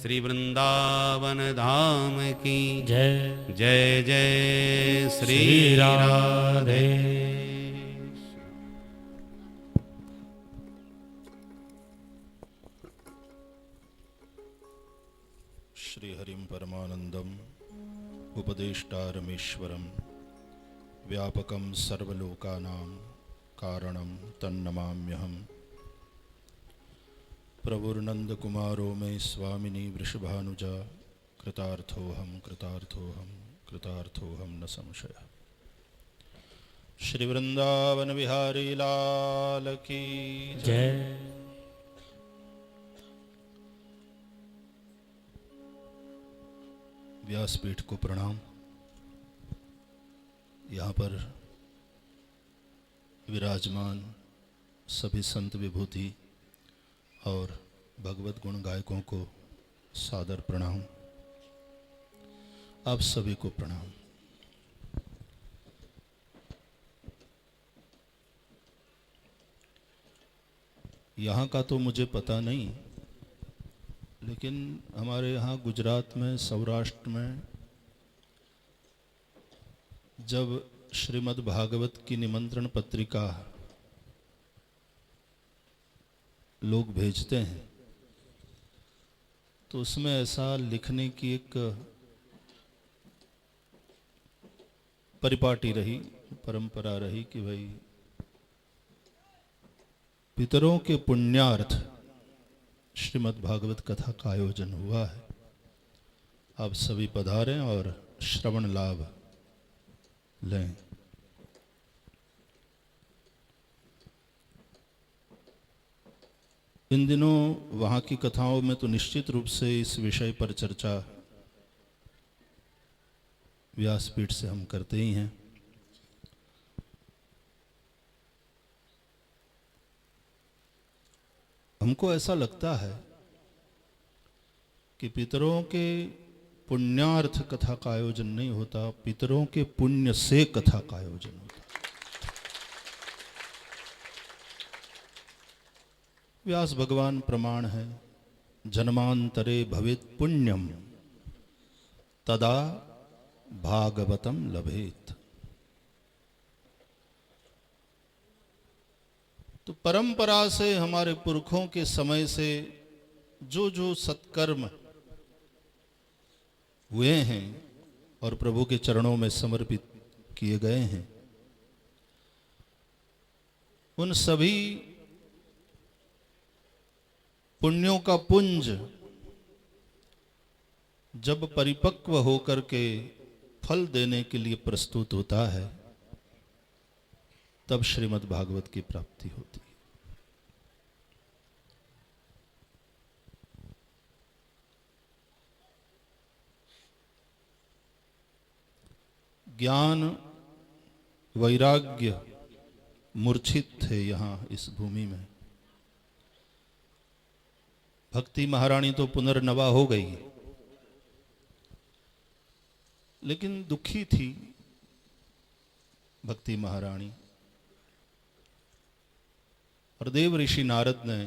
श्री वृंदावन धाम की जय। जय जय श्री श्री राधे। श्रीहरिं परमानंदम उपदेष्टारमीश्वरं व्यापकं सर्वलोकानां कारणं तन्नमाम्यहम्। प्रभुर्नंदकुमारो मे स्वामिनी वृषभानुजा कृतार्थोऽहं कृतार्थोऽहं कृतार्थोऽहं न संशयः। श्री वृंदावन बिहारी लाल की जय। व्यासपीठ को प्रणाम। यहाँ पर विराजमान सभी संत विभूति और भगवत गुण गायकों को सादर प्रणाम। आप सभी को प्रणाम। यहाँ का तो मुझे पता नहीं, लेकिन हमारे यहाँ गुजरात में, सौराष्ट्र में जब श्रीमद् भागवत की निमंत्रण पत्रिका लोग भेजते हैं तो उसमें ऐसा लिखने की एक परिपाटी रही, परंपरा रही कि भाई पितरों के पुण्यार्थ श्रीमद् भागवत कथा का आयोजन हुआ है। आप सभी पधारें और श्रवण लाभ लें। इन दिनों वहाँ की कथाओं में तो निश्चित रूप से इस विषय पर चर्चा व्यासपीठ से हम करते ही हैं। हमको ऐसा लगता है कि पितरों के पुण्यार्थ कथा का आयोजन नहीं होता, पितरों के पुण्य से कथा का आयोजन होता। व्यास भगवान प्रमाण है, जन्मांतरे भवेत् पुण्यम तदा भागवतम लभेत। तो परंपरा से हमारे पुरखों के समय से जो जो सत्कर्म हुए हैं और प्रभु के चरणों में समर्पित किए गए हैं, उन सभी पुण्यों का पुंज जब परिपक्व होकर के फल देने के लिए प्रस्तुत होता है, तब श्रीमद् भागवत की प्राप्ति होती है। ज्ञान वैराग्य मूर्छित थे यहाँ इस भूमि में। भक्ति महारानी तो पुनर्नवा हो गई, लेकिन दुखी थी भक्ति महारानी। और देव ऋषि नारद ने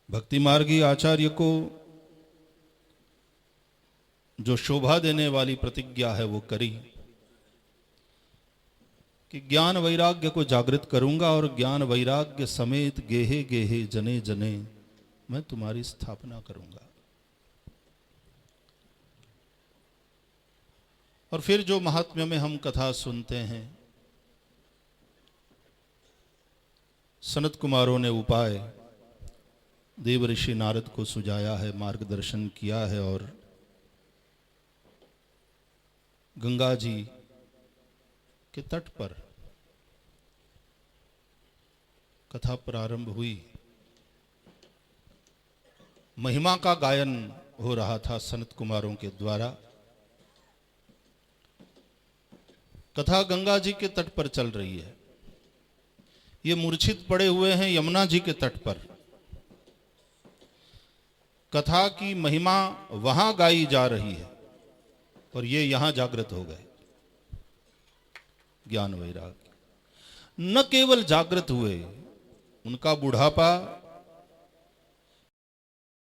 भक्ति मार्गी आचार्य को जो शोभा देने वाली प्रतिज्ञा है वो करी कि ज्ञान वैराग्य को जागृत करूंगा और ज्ञान वैराग्य समेत गेहे गेहे जने जने मैं तुम्हारी स्थापना करूंगा। और फिर जो महात्म्य में हम कथा सुनते हैं, सनत कुमारों ने उपाय देव ऋषि नारद को सुझाया है, मार्गदर्शन किया है और गंगा जी के तट पर कथा प्रारंभ हुई। महिमा का गायन हो रहा था सनत कुमारों के द्वारा। कथा गंगा जी के तट पर चल रही है। ये मूर्छित पड़े हुए हैं यमुना जी के तट पर। कथा की महिमा वहां गाई जा रही है और ये यहां जागृत हो गए। ज्ञान वैराग्य न केवल जागृत हुए, उनका बुढ़ापा